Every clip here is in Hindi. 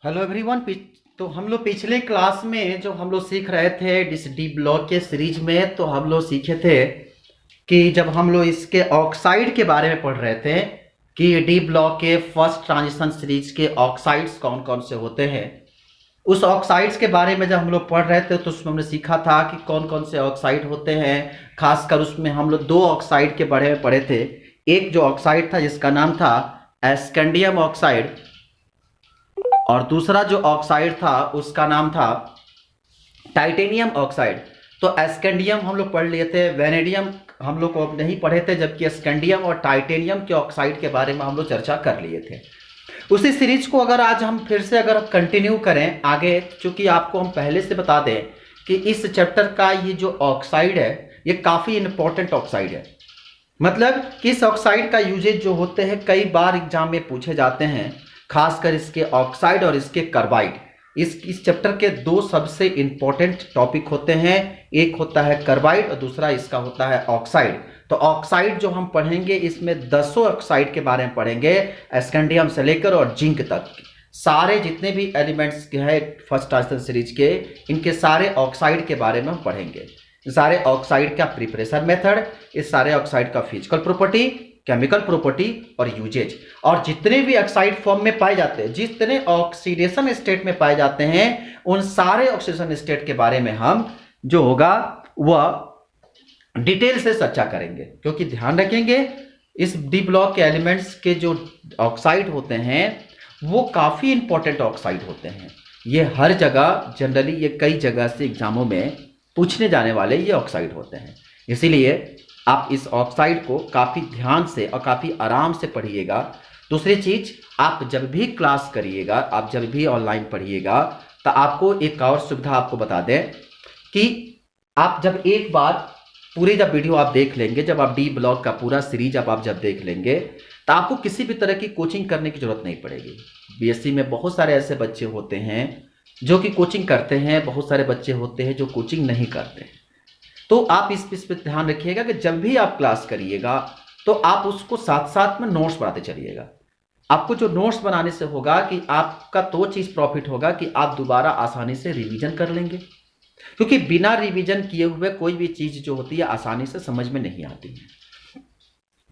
Hello everyone. तो हम लोग पिछले क्लास में जो हम लोग सीख रहे थे इस डी ब्लॉक के सीरीज में, तो हम लोग सीखे थे कि जब हम लोग इसके ऑक्साइड के बारे में पढ़ रहे थे कि डी ब्लॉक के फर्स्ट ट्रांजिशन सीरीज के ऑक्साइड्स कौन कौन से होते हैं। उस ऑक्साइड्स के बारे में जब हम लोग पढ़ रहे थे तो उसमें हमने सीखा था कि कौन कौन से ऑक्साइड होते हैं। खासकर उसमें हम लोग दो ऑक्साइड के बारे में पढ़े थे। एक जो ऑक्साइड था जिसका नाम था एस्केंडियम ऑक्साइड, और दूसरा जो ऑक्साइड था उसका नाम था टाइटेनियम ऑक्साइड। तो एस्केंडियम हम लोग पढ़ लिए थे, वेनेडियम हम लोग को नहीं पढ़े थे, जबकि एस्केंडियम और टाइटेनियम के ऑक्साइड के बारे में हम लोग चर्चा कर लिए थे। उसी सीरीज को अगर आज हम फिर से अगर कंटिन्यू करें आगे, चूंकि आपको हम पहले से बता दें कि इस चैप्टर का ये जो ऑक्साइड है ये काफ़ी इंपॉर्टेंट ऑक्साइड है। मतलब कि इस ऑक्साइड का यूजेज जो होते हैं कई बार एग्जाम में पूछे जाते हैं, खासकर इसके ऑक्साइड और इसके कार्बाइड। इस चैप्टर के दो सबसे इंपॉर्टेंट टॉपिक होते हैं, एक होता है कार्बाइड और दूसरा इसका होता है ऑक्साइड। तो ऑक्साइड जो हम पढ़ेंगे इसमें दसों ऑक्साइड के बारे में पढ़ेंगे, एस्केंडियम से लेकर और जिंक तक सारे जितने भी एलिमेंट्स के हैं फर्स्ट ट्रांजिशन सीरीज के, इनके सारे ऑक्साइड के बारे में हम पढ़ेंगे। सारे ऑक्साइड का प्रिपरेशन मेथड, इस सारे ऑक्साइड का फिजिकल प्रॉपर्टी, केमिकल प्रॉपर्टी और यूजेज, और जितने भी ऑक्साइड फॉर्म में पाए जाते हैं, जितने ऑक्सीडेशन स्टेट में पाए जाते हैं, उन सारे ऑक्सीडेशन स्टेट के बारे में हम जो होगा वह डिटेल से चर्चा करेंगे। क्योंकि ध्यान रखेंगे इस डी ब्लॉक के एलिमेंट्स के जो ऑक्साइड होते हैं वो काफ़ी इंपॉर्टेंट ऑक्साइड होते हैं। ये हर जगह जनरली ये कई जगह से एग्जामों में पूछने जाने वाले ये ऑक्साइड होते हैं। इसीलिए आप इस ऑक्साइड को काफ़ी ध्यान से और काफ़ी आराम से पढ़िएगा। दूसरी चीज़, आप जब भी क्लास करिएगा, आप जब भी ऑनलाइन पढ़िएगा, तो आपको एक और सुविधा आपको बता दें कि आप जब एक बार पूरी जब वीडियो आप देख लेंगे, जब आप डी ब्लॉक का पूरा सीरीज आप जब देख लेंगे, तो आपको किसी भी तरह की कोचिंग करने की जरूरत नहीं पड़ेगी। बीएससी में बहुत सारे ऐसे बच्चे होते हैं जो कि कोचिंग करते हैं, बहुत सारे बच्चे होते हैं जो कोचिंग नहीं करते। तो आप इस पे ध्यान रखिएगा कि जब भी आप क्लास करिएगा तो आप उसको साथ साथ में नोट्स बनाते चलिएगा। आपको जो नोट्स बनाने से होगा कि आपका दो चीज़ प्रॉफिट होगा कि आप दोबारा आसानी से रिवीजन कर लेंगे, क्योंकि बिना रिवीजन किए हुए कोई भी चीज़ जो होती है आसानी से समझ में नहीं आती है।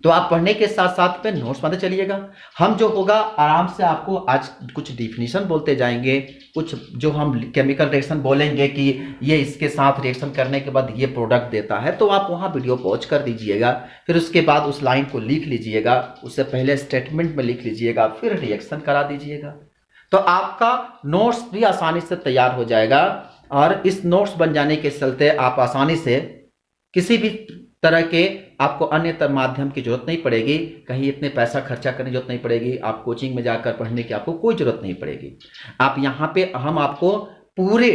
तो आप पढ़ने के साथ साथ में नोट्स बनाते चलिएगा। हम जो होगा आराम से आपको आज कुछ डिफिनीशन बोलते जाएंगे, कुछ जो हम केमिकल रिएक्शन बोलेंगे कि ये इसके साथ रिएक्शन करने के बाद ये प्रोडक्ट देता है, तो आप वहाँ वीडियो पॉज कर दीजिएगा, फिर उसके बाद उस लाइन को लिख लीजिएगा, उससे पहले स्टेटमेंट में लिख लीजिएगा, फिर रिएक्शन करा दीजिएगा। तो आपका नोट्स भी आसानी से तैयार हो जाएगा, और इस नोट्स बन जाने के चलते आप आसानी से किसी भी तरह के आपको अन्य माध्यम की जरूरत नहीं पड़ेगी, कहीं इतने पैसा खर्चा करने की जरूरत नहीं पड़ेगी, आप कोचिंग में जाकर पढ़ने की आपको कोई जरूरत नहीं पड़ेगी। आप यहाँ पे हम आपको पूरे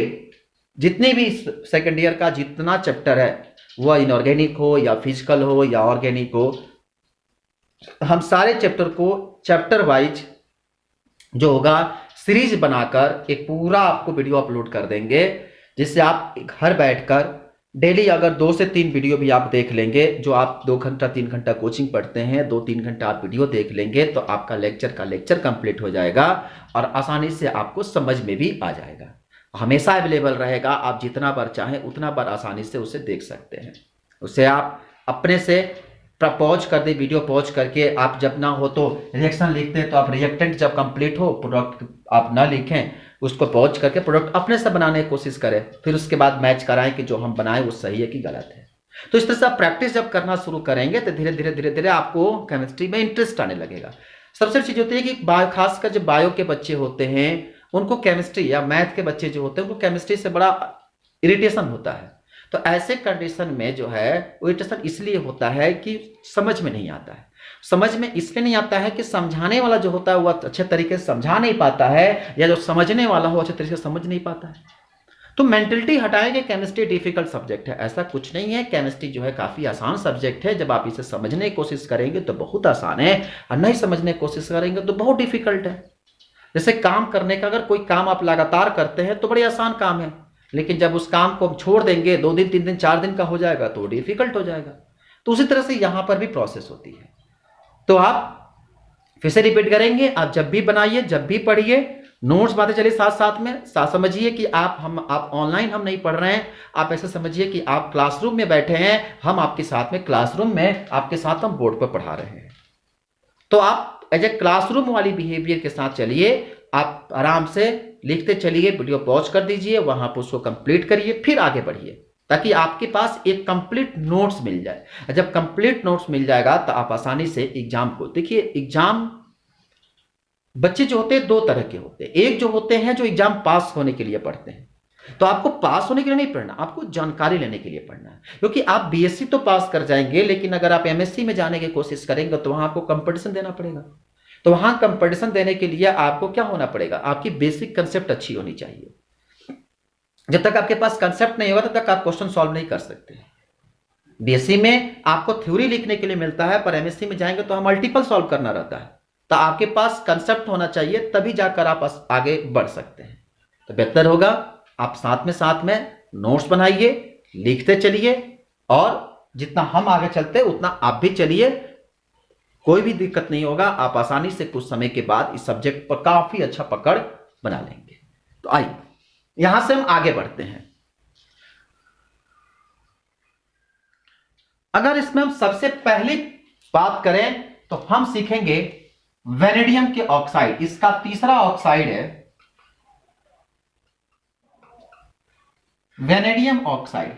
जितने भी सेकेंड ईयर का जितना चैप्टर है, वह इनऑर्गेनिक हो या फिजिकल हो या ऑर्गेनिक हो, हम सारे चैप्टर को चैप्टर वाइज जो होगा सीरीज बनाकर एक पूरा आपको वीडियो अपलोड कर देंगे, जिससे आप घर बैठकर डेली अगर 2 से 3 वीडियो भी आप देख लेंगे, जो आप 2 घंटा 3 घंटा कोचिंग पढ़ते हैं, 2-3 घंटा आप वीडियो देख लेंगे, तो आपका लेक्चर कंप्लीट हो जाएगा और आसानी से आपको समझ में भी आ जाएगा। हमेशा अवेलेबल रहेगा, आप जितना बार चाहें उतना बार आसानी से उसे देख सकते हैं। उसे आप अपने से पॉज कर दे, वीडियो पॉज करके आप जब ना हो तो रिएक्शन लिखते हैं, तो आप रिएक्टेंट जब कंप्लीट हो, प्रोडक्ट आप ना लिखें, उसको पॉज करके प्रोडक्ट अपने से बनाने की कोशिश करें, फिर उसके बाद मैच कराएं कि जो हम बनाए वो सही है कि गलत है। तो इस तरह से आप प्रैक्टिस जब करना शुरू करेंगे तो धीरे धीरे आपको केमिस्ट्री में इंटरेस्ट आने लगेगा। सबसे चीज़ होती है कि खासकर जो बायो के बच्चे होते हैं उनको केमिस्ट्री, या मैथ के बच्चे जो होते हैं उनको केमिस्ट्री से बड़ा इरिटेशन होता है। तो ऐसे कंडीशन में जो है वो इरिटेशन इसलिए होता है कि समझ में नहीं आता है। समझ में इसलिए नहीं आता है कि समझाने वाला जो होता है वो अच्छे तरीके से समझा नहीं पाता है, या जो समझने वाला हो अच्छे तरीके से समझ नहीं पाता है। तो मेंटलिटी हटाएंगे केमिस्ट्री डिफिकल्ट सब्जेक्ट है, ऐसा कुछ नहीं है। केमिस्ट्री जो है काफ़ी आसान सब्जेक्ट है, जब आप इसे समझने की कोशिश करेंगे तो बहुत आसान है, और नहीं समझने की कोशिश करेंगे तो बहुत डिफिकल्ट है। जैसे काम करने का, अगर कोई काम आप लगातार करते हैं तो बड़ी आसान काम है, लेकिन जब उस काम को छोड़ देंगे 2 दिन 3 दिन 4 दिन का हो जाएगा तो डिफिकल्ट हो जाएगा। तो उसी तरह से यहाँ पर भी प्रोसेस होती है। तो आप फिर से रिपीट करेंगे, आप जब भी बनाइए, जब भी पढ़िए, नोट्स बातें चलिए साथ साथ में समझिए कि आप ऑनलाइन हम नहीं पढ़ रहे हैं, आप ऐसे समझिए कि आप क्लासरूम में बैठे हैं, हम आपके साथ में क्लासरूम में आपके साथ हम बोर्ड पर पढ़ा रहे हैं। तो आप एज ए क्लासरूम वाली बिहेवियर के साथ चलिए, आप आराम से लिखते चलिए, वीडियो पॉज कर दीजिए, वहां पर उसको कंप्लीट करिए, फिर आगे बढ़िए, ताकि आपके पास एक कंप्लीट नोट्स मिल जाए। जब कंप्लीट नोट्स मिल जाएगा तो आप आसानी से एग्जाम को, देखिए एग्जाम बच्चे जो होते हैं दो तरह के होते हैं। एक जो होते हैं जो एग्जाम पास होने के लिए पढ़ते हैं, तो आपको पास होने के लिए नहीं पढ़ना, आपको जानकारी लेने के लिए पढ़ना है। क्योंकि आप बीएससी तो पास कर जाएंगे, लेकिन अगर आप एमएससी में जाने की कोशिश करेंगे तो वहां आपको कंपटीशन देना पड़ेगा। तो वहां कंपटीशन देने के लिए आपको क्या होना पड़ेगा, आपकी बेसिक कंसेप्ट अच्छी होनी चाहिए। जब तक आपके पास कंसेप्ट नहीं होगा तब तक आप क्वेश्चन सॉल्व नहीं कर सकते। बीएससी में आपको थ्योरी लिखने के लिए मिलता है, पर एमएससी में जाएंगे तो हम मल्टीपल सॉल्व करना रहता है। तो आपके पास कंसेप्ट होना चाहिए, तभी जाकर आप आगे बढ़ सकते हैं। तो बेहतर होगा आप साथ में नोट्स बनाइए, लिखते चलिए, और जितना हम आगे चलते उतना आप भी चलिए, कोई भी दिक्कत नहीं होगा। आप आसानी से कुछ समय के बाद इस सब्जेक्ट पर काफी अच्छा पकड़ बना लेंगे। तो आइए यहां से हम आगे बढ़ते हैं। अगर इसमें हम सबसे पहली बात करें तो हम सीखेंगे वेनेडियम के ऑक्साइड। इसका तीसरा ऑक्साइड है वेनेडियम ऑक्साइड।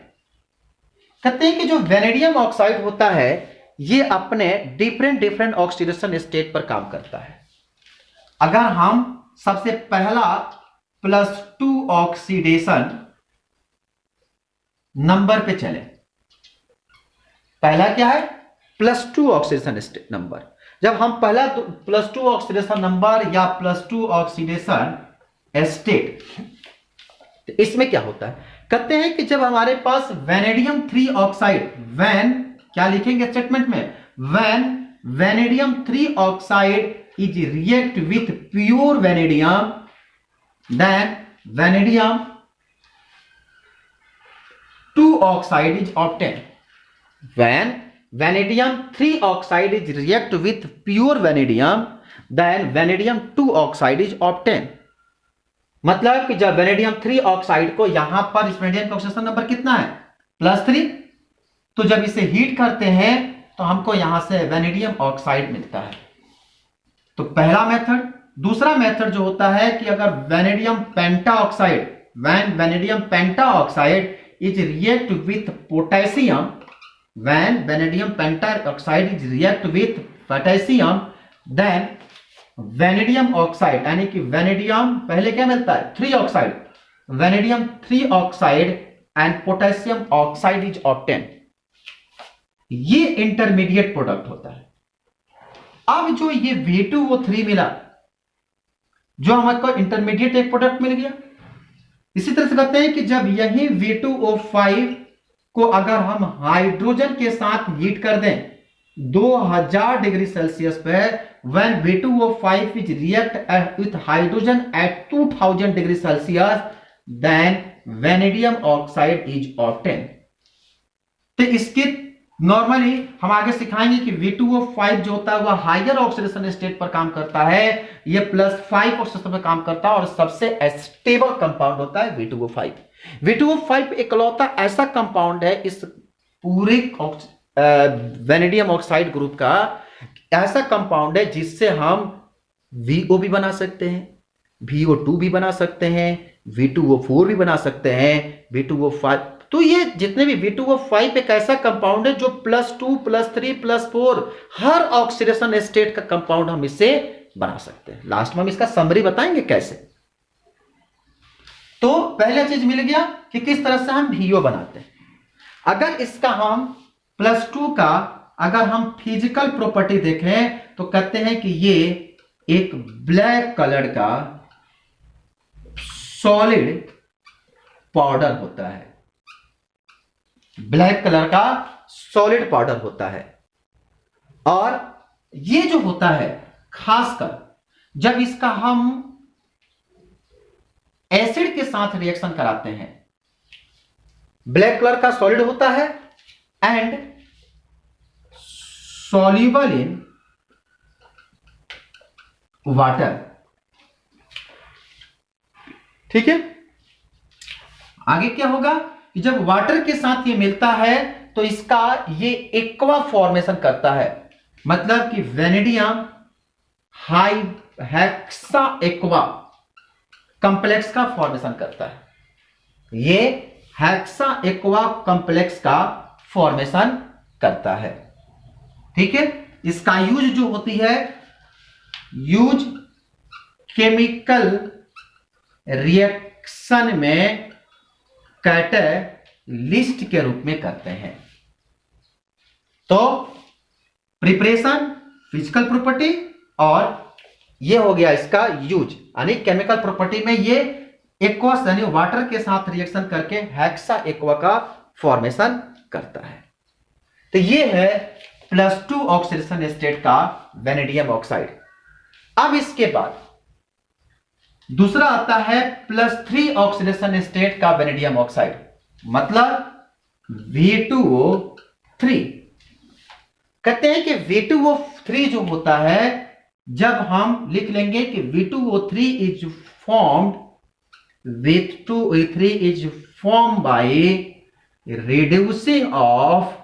कहते हैं कि जो वेनेडियम ऑक्साइड होता है ये अपने डिफरेंट ऑक्सीडेशन स्टेट पर काम करता है। अगर हम सबसे पहला +2 ऑक्सीडेशन नंबर पे चले, पहला क्या है +2 ऑक्सीडेशन स्टेट नंबर। जब हम पहला +2 ऑक्सीडेशन नंबर या +2 ऑक्सीडेशन स्टेट, इसमें क्या होता है, कहते हैं कि जब हमारे पास वेनेडियम 3 ऑक्साइड, वैन क्या लिखेंगे स्टेटमेंट में, when vanadium 3 oxide is react with pure vanadium, then vanadium 2 oxide is obtain. When vanadium 3 oxide is react with pure vanadium, then vanadium 2 oxide is obtained। मतलब कि जब वेनेडियम 3 ऑक्साइड को यहां पर इस वेनेडियम का ऑक्सीडेशन नंबर कितना है +3, तो जब इसे हीट करते हैं तो हमको यहां से वेनेडियम ऑक्साइड मिलता है। तो पहला मेथड। दूसरा मेथड जो होता है कि अगर vanadium penta oxide, when vanadium pentaoxide is react with potassium, when vanadium pentaoxide is react with potassium, then vanadium oxide यानी कि vanadium पहले क्या मिलता है 3 oxide, vanadium 3 oxide and potassium oxide is obtained। ये इंटरमीडिएट प्रोडक्ट होता है। अब जो ये V2O3 मिला, जो हमको इंटरमीडिएट एक प्रोडक्ट मिल गया। इसी तरह से कहते हैं कि जब यही V2O5 को अगर हम हाइड्रोजन के साथ हीट कर दें 2000 डिग्री सेल्सियस पे, when V2O5 is react with hydrogen at 2000 degree Celsius, then vanadium oxide is obtained। तो इसके नॉर्मली हम आगे सिखाएंगे कि V2O5 जो होता है वह हायर ऑक्सीडेशन स्टेट पर काम करता है, ये +5 ऑक्सीडेशन पर काम करता है और सबसे स्टेबल कंपाउंड होता है V2O5। V2O5 एकलौता ऐसा कंपाउंड है इस पूरे वेनेडियम ऑक्साइड ग्रुप का, ऐसा कंपाउंड है जिससे हम VO भी बना सकते हैं, VO2 भी बना सकते हैं, V2O4 भी बना सकते हैं, V2O5। तो ये जितने भी V2O5 एक ऐसा कंपाउंड है जो +2 +3 +4 हर ऑक्सीडेशन स्टेट का कंपाउंड हम इससे बना सकते हैं। लास्ट में हम इसका समरी बताएंगे कैसे। तो पहला चीज मिल गया कि किस तरह से हम VO बनाते हैं। अगर इसका हम +2 का अगर हम फिजिकल प्रॉपर्टी देखें तो कहते हैं कि ये एक ब्लैक कलर का सॉलिड पाउडर होता है, ब्लैक कलर का सॉलिड पाउडर होता है। और ये जो होता है खासकर जब इसका हम एसिड के साथ रिएक्शन कराते हैं, ब्लैक कलर का सॉलिड होता है एंड सॉल्युबल इन वाटर। ठीक है। आगे क्या होगा कि जब वाटर के साथ ये मिलता है तो इसका ये एक्वा फॉर्मेशन करता है, मतलब कि vanadium high hexa aqua complex का फॉर्मेशन करता है। ये हेक्सा एक्वा कॉम्प्लेक्स का फॉर्मेशन करता है। ठीक है। इसका यूज जो होती है, यूज केमिकल रिएक्शन में कैटलिस्ट के रूप में करते हैं। तो प्रिपरेशन, फिजिकल प्रॉपर्टी, और ये हो गया इसका यूज, यानी केमिकल प्रॉपर्टी में ये एक्वस यानी वाटर के साथ रिएक्शन करके हेक्सा एक्वा का फॉर्मेशन करता है। तो ये है +2 ऑक्सीडेशन स्टेट का वेनेडियम ऑक्साइड। अब इसके बाद दूसरा आता है +3 ऑक्सीडेशन स्टेट का वेनेडियम ऑक्साइड, मतलब V2O3। कहते हैं कि V2O3 जो होता है, जब हम लिख लेंगे कि V2O3 is form by reducing of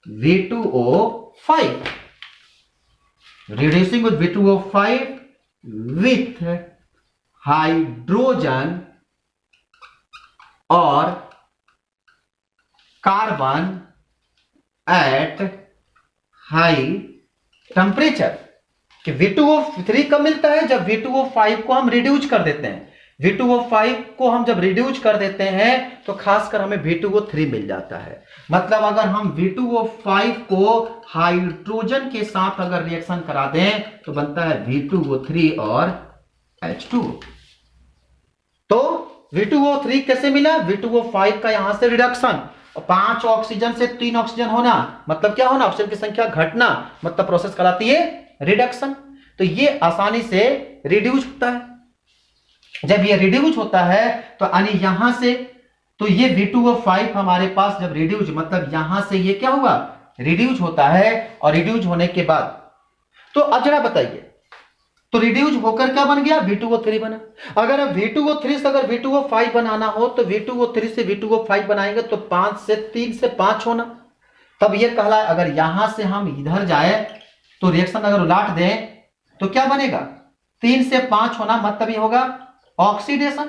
V2O5, reducing with V2O5 with hydrogen और कार्बन एट हाई टेम्परेचर। कि V2O3 कब मिलता है? जब V2O5 को हम रिड्यूस कर देते हैं। V2O5 को हम जब रिड्यूस कर देते हैं तो खासकर हमें V2O3 मिल जाता है। मतलब अगर हम V2O5 को हाइड्रोजन के साथ अगर रिएक्शन करा दें तो बनता है V2O3 और H2O। तो V2O3 कैसे मिला? V2O5 का यहां से रिडक्शन, 5 ऑक्सीजन से 3 ऑक्सीजन होना, मतलब क्या होना? ऑक्सीजन की संख्या घटना, मतलब प्रोसेस कहलाती है रिडक्शन। तो ये आसानी से रिड्यूस होता है। जब ये रिड्यूस होता है तो यानी यहां से, तो ये V2O5 हमारे पास जब रिड्यूस, मतलब यहां से ये क्या हुआ? रिड्यूस होता है। और रिड्यूस होने के बाद तो अब जरा बताइए, तो रिड्यूस होकर क्या बन गया? V2O3 बना। अगर V2O3 से अगर V2O5 बनाना हो तो V2O3 से V2O5 बनाएंगे तो 5 से 3 से 5 होना, तब ये कहला। अगर यहां से हम इधर जाए तो रिएक्शन अगर उलाट दें तो क्या बनेगा? 3 से 5 होना, मतलब ये होगा ऑक्सीडेशन।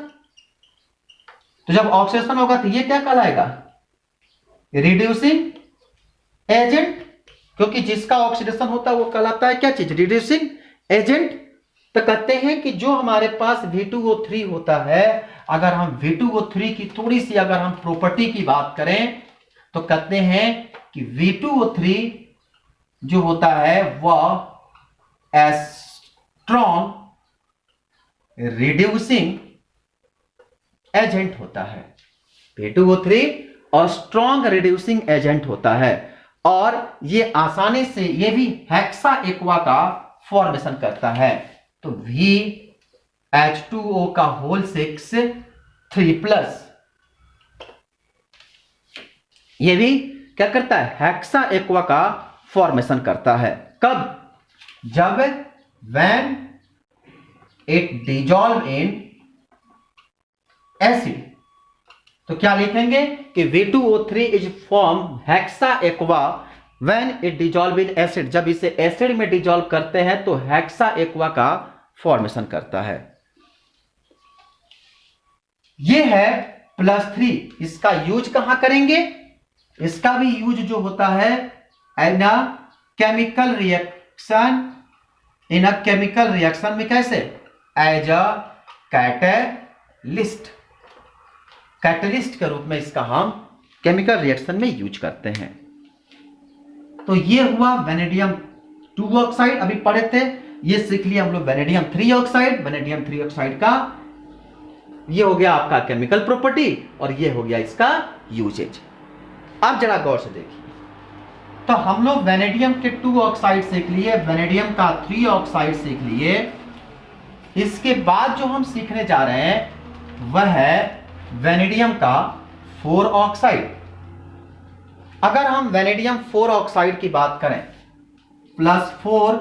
तो जब ऑक्सीडेशन होगा तो ये क्या कहलाएगा? रिड्यूसिंग एजेंट, क्योंकि जिसका ऑक्सीडेशन होता है वो कहलाता है क्या चीज? Reducing agent. तो कहते हैं कि जो हमारे पास V2O3 होता है, अगर हम V2O3 की थोड़ी सी अगर हम प्रॉपर्टी की बात करें तो कहते हैं कि V2O3 जो होता है वह स्ट्रॉन्ग रिड्यूसिंग एजेंट होता है। V2O3 और स्ट्रॉन्ग रिड्यूसिंग एजेंट होता है, और ये आसानी से ये भी हेक्सा एक्वा का फॉर्मेशन करता है। तो VH2O का होल 6 3+, ये भी क्या करता है? हेक्सा एक्वा का फॉर्मेशन करता है। कब? जब when it dissolve in acid। तो क्या लिखेंगे कि V2O3 is form hexa aqua when it dissolve in acid। जब इसे एसिड में डिजॉल्व करते हैं तो हेक्सा एक्वा का फॉर्मेशन करता है। यह है +3। इसका यूज कहां करेंगे? इसका भी यूज जो होता है in a chemical reaction, in a chemical reaction में कैसे? एज अ कैटलिस्ट, कैटलिस्ट के रूप में इसका हम केमिकल रिएक्शन में यूज करते हैं। तो ये हुआ वेनेडियम 2 ऑक्साइड, अभी पढ़े थे, ये सीख लिया हम लोग वेनेडियम 3 ऑक्साइड। वेनेडियम 3 ऑक्साइड का ये हो गया आपका केमिकल प्रॉपर्टी, और ये हो गया इसका यूजेज। अब जरा गौर से देखिए, तो हम लोग वेनेडियम के 2 ऑक्साइड सीख लिए, वेनेडियम का 3 ऑक्साइड सीख लिए। इसके बाद जो हम सीखने जा रहे हैं वह है वेनेडियम का 4 ऑक्साइड। अगर हम वेनेडियम 4 ऑक्साइड की बात करें, +4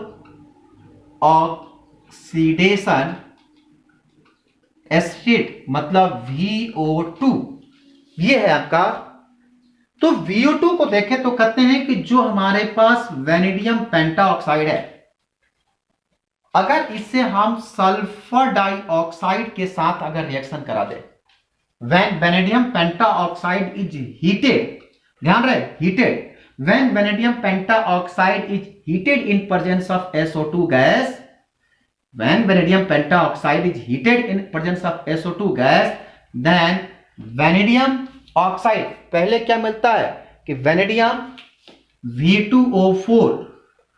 ऑक्सीडेशन एसिड मतलब VO2, ये है आपका। तो VO2 को देखें तो कहते हैं कि जो हमारे पास वेनेडियम पेंटाऑक्साइड है, अगर इससे हम सल्फर डाइऑक्साइड के साथ अगर रिएक्शन करा दे, when vanadium pentaoxide is heated, ध्यान रहे heated, when vanadium pentaoxide is heated in presence of SO2 gas, when vanadium pentaoxide is heated in presence of SO2 gas, then vanadium oxide पहले क्या मिलता है कि वेनेडियम V2O4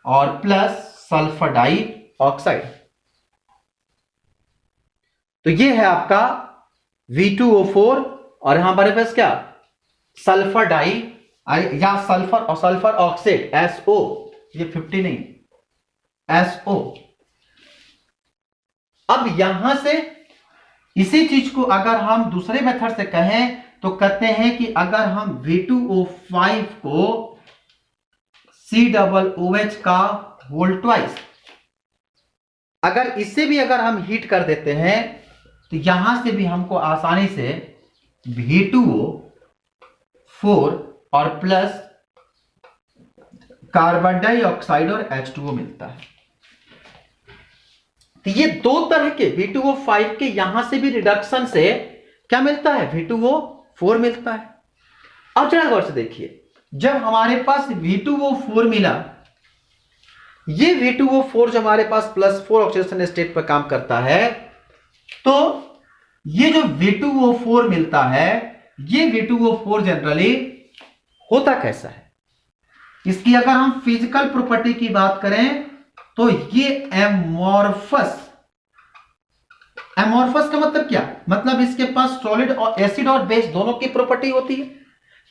और प्लस सल्फर डाइऑक्साइड। तो ये है आपका V2O4 और यहां हमारे पास क्या सल्फर डाई या सल्फर और सल्फर ऑक्साइड SO, ये 50 नहीं SO। अब यहां से इसी चीज को अगर हम दूसरे मेथड से कहें तो कहते हैं कि अगर हम V2O5 को COOH का होल ट्वाइस, अगर इससे भी अगर हम हीट कर देते हैं तो यहां से भी हमको आसानी से V2O4 और प्लस कार्बन डाइऑक्साइड और H2O मिलता है। तो ये दो तरह के V2O5 के यहां से भी रिडक्शन से क्या मिलता है V2O4 मिलता है। अब जरा गौर से देखिए, जब हमारे पास V2O4 मिला, ये V2O4 जो हमारे पास +4 ऑक्सीडेशन स्टेट पर काम करता है, तो ये जो V2O4 मिलता है, ये V2O4 जनरली होता कैसा है, इसकी अगर हम फिजिकल प्रॉपर्टी की बात करें तो ये एमोर्फस। एमोर्फस का मतलब क्या, मतलब इसके पास सॉलिड और एसिड और बेस दोनों की प्रॉपर्टी होती है।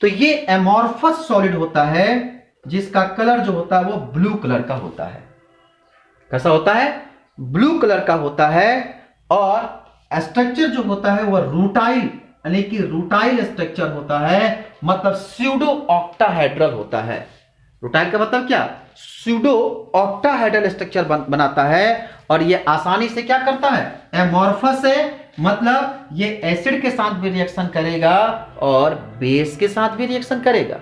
तो ये एमोर्फस सॉलिड होता है जिसका कलर जो होता है वो ब्लू कलर का होता है। कैसा होता है, ब्लू कलर का होता है। और स्ट्रक्चर जो होता है वो रूटाइल, यानी कि रूटाइल स्ट्रक्चर होता है, मतलब स्यूडो ऑक्टाहेड्रल होता है। रूटाइल का मतलब क्या, स्यूडो ऑक्टाहेड्रल स्ट्रक्चर बनाता है। और ये आसानी से क्या करता है, एमोर्फस है, मतलब ये एसिड के साथ भी रिएक्शन करेगा और बेस के साथ भी रिएक्शन करेगा।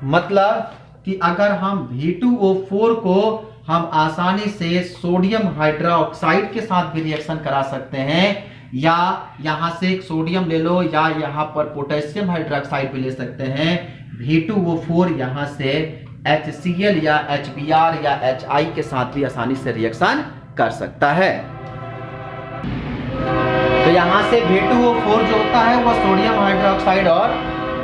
मतलब कि अगर हम V2O4 को हम आसानी से सोडियम हाइड्रोक्साइड के साथ भी रिएक्शन करा सकते हैं, या यहां से एक सोडियम ले लो या यहां पर पोटेशियम हाइड्रोक्साइड भी ले सकते हैं। V2O4 यहां से HCl या HBr या HI के साथ भी आसानी से रिएक्शन कर सकता है। तो यहां से V2O4 जो होता है वह सोडियम हाइड्रोक्साइड और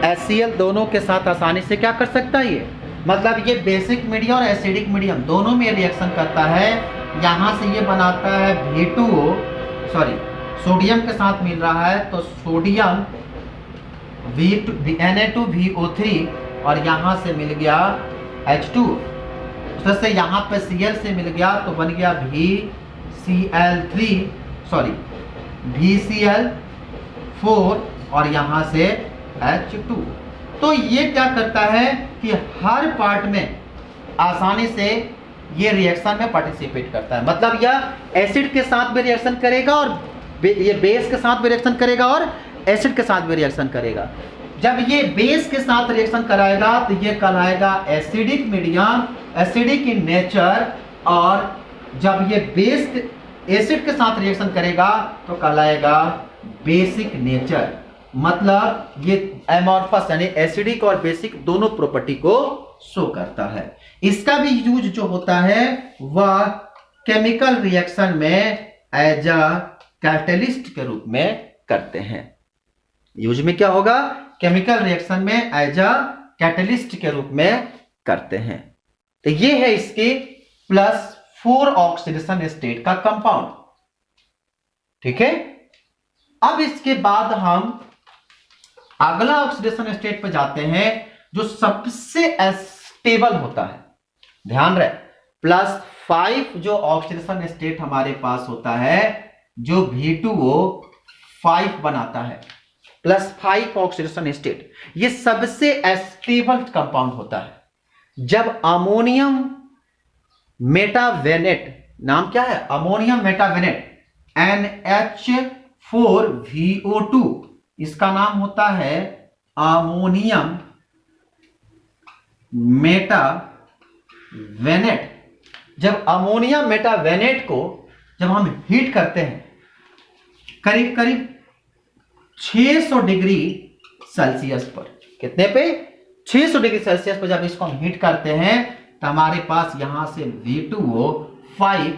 HCl दोनों के साथ आसानी से क्या कर सकता है, ये मतलब ये बेसिक मीडियम और एसिडिक मीडियम दोनों में रिएक्शन करता है। यहां से ये बनाता है सोडियम के साथ मिल रहा है तो सोडियम Na2VO3 और यहां से मिल गया H2, उससे यहां पे Cl से मिल गया तो बन गया VCl4 और यहां से H2। तो ये क्या करता है कि हर पार्ट में आसानी से ये रिएक्शन में पार्टिसिपेट करता है। मतलब यह एसिड के साथ भी रिएक्शन करेगा और ये बेस के साथ भी रिएक्शन करेगा और एसिड के साथ भी रिएक्शन करेगा। जब ये बेस के साथ रिएक्शन कराएगा तो ये कहलाएगा acidic medium, acidic in nature. और जब ये बेस एसिड के साथ रिएक्शन करेगा तो कहलाएगा बेसिक नेचर। मतलब ये एमोर्फस यानी एसिडिक और बेसिक दोनों प्रॉपर्टी को शो करता है। इसका भी यूज जो होता है वह केमिकल रिएक्शन में एज अ कैटलिस्ट के रूप में करते हैं। यूज में क्या होगा, केमिकल रिएक्शन में एज अ कैटलिस्ट के रूप में करते हैं। तो ये है इसके +4 ऑक्सीडेशन स्टेट का कंपाउंड। ठीक है, अब इसके बाद हम अगला ऑक्सीडेशन स्टेट पर जाते हैं जो सबसे स्टेबल होता है। ध्यान रहे, +5 जो ऑक्सीडेशन स्टेट हमारे पास होता है जो V2O5 बनाता है, +5 ऑक्सीडेशन स्टेट, ये सबसे स्टेबल कंपाउंड होता है। जब अमोनियम मेटावेनेट, नाम क्या है, अमोनियम मेटावेनेट NH4 4VO2, इसका नाम होता है अमोनियम मेटावेनेट। जब अमोनियम मेटावेनेट को जब हम हीट करते हैं करीब करीब 600 डिग्री सेल्सियस पर, कितने पे? 600 डिग्री सेल्सियस पर जब इसको हम हीट करते हैं तो हमारे पास यहां से V2O5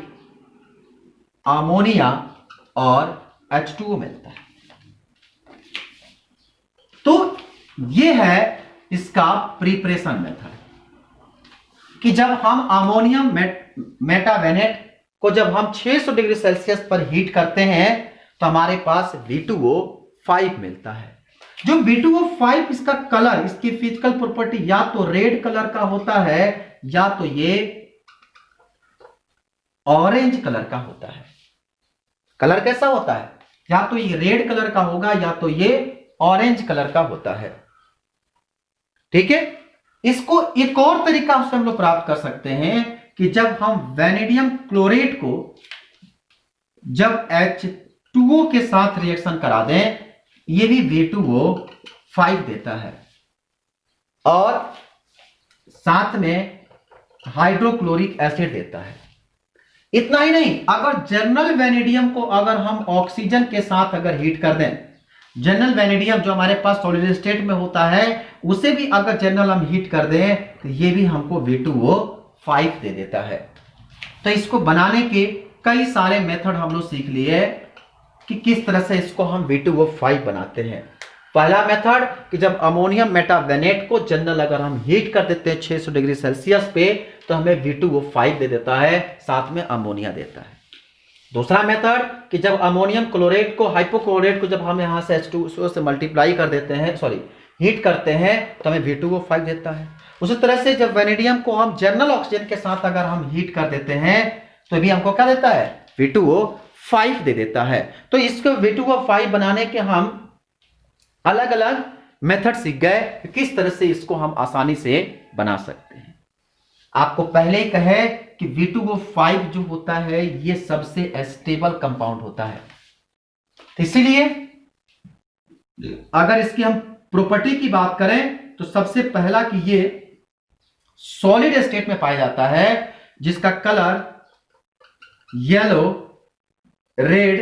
अमोनिया और H2O मिलता है। तो यह है इसका प्रिपरेशन मेथड कि जब हम अमोनियम मेटावेनेट को जब हम 600 डिग्री सेल्सियस पर हीट करते हैं तो हमारे पास V2O5 मिलता है। जो V2O5 इसका कलर, इसकी फिजिकल प्रॉपर्टी या तो रेड कलर का होता है या तो ये ऑरेंज कलर का होता है। कलर कैसा होता है? या तो ये रेड कलर का होगा या तो ये ऑरेंज कलर का होता है। ठीक है, इसको एक और तरीका से हम लोग प्राप्त कर सकते हैं कि जब हम वैनेडियम क्लोरेट को जब H2O के साथ रिएक्शन करा दें, ये भी V2O5 देता है और साथ में हाइड्रोक्लोरिक एसिड देता है। इतना ही नहीं, अगर जनरल वैनेडियम को अगर हम ऑक्सीजन के साथ अगर हीट कर दें, जनरल वैनेडियम जो हमारे पास सॉलिड स्टेट में होता है उसे भी अगर जनरल हम हीट कर दें तो ये भी हमको V2O5 दे देता है। तो इसको बनाने के कई सारे मेथड हम लोग सीख लिए कि किस तरह से इसको हम V2O5 बनाते हैं। पहला मेथड कि जब अमोनियम मेटावेनेट को जनरल अगर हम हीट कर देते हैं 600 डिग्री सेल्सियस पे तो हमें V2O5 दे देता है, साथ में अमोनिया देता है। दूसरा मेथड कि जब अमोनियम क्लोरेट को हाइपोक्लोरेट को जब हम यहां से H2O से मल्टीप्लाई कर देते हैं, हीट करते हैं तो हमें V2O5 देता है। उसी तरह से जब वैनेडियम को हम जनरल ऑक्सीजन के साथ अगर हम हीट कर देते हैं तो भी हमको क्या देता है? V2O5 दे देता है। तो इसको V2O5 बनाने के हम अलग अलग मेथड सीख गए कि किस तरह से इसको हम आसानी से बना सकते हैं। आपको पहले ही कहे कि V2O5 जो होता है ये सबसे स्टेबल कंपाउंड होता है। तो इसीलिए अगर इसकी हम प्रॉपर्टी की बात करें तो सबसे पहला कि ये सॉलिड स्टेट में पाया जाता है, जिसका कलर येलो, रेड,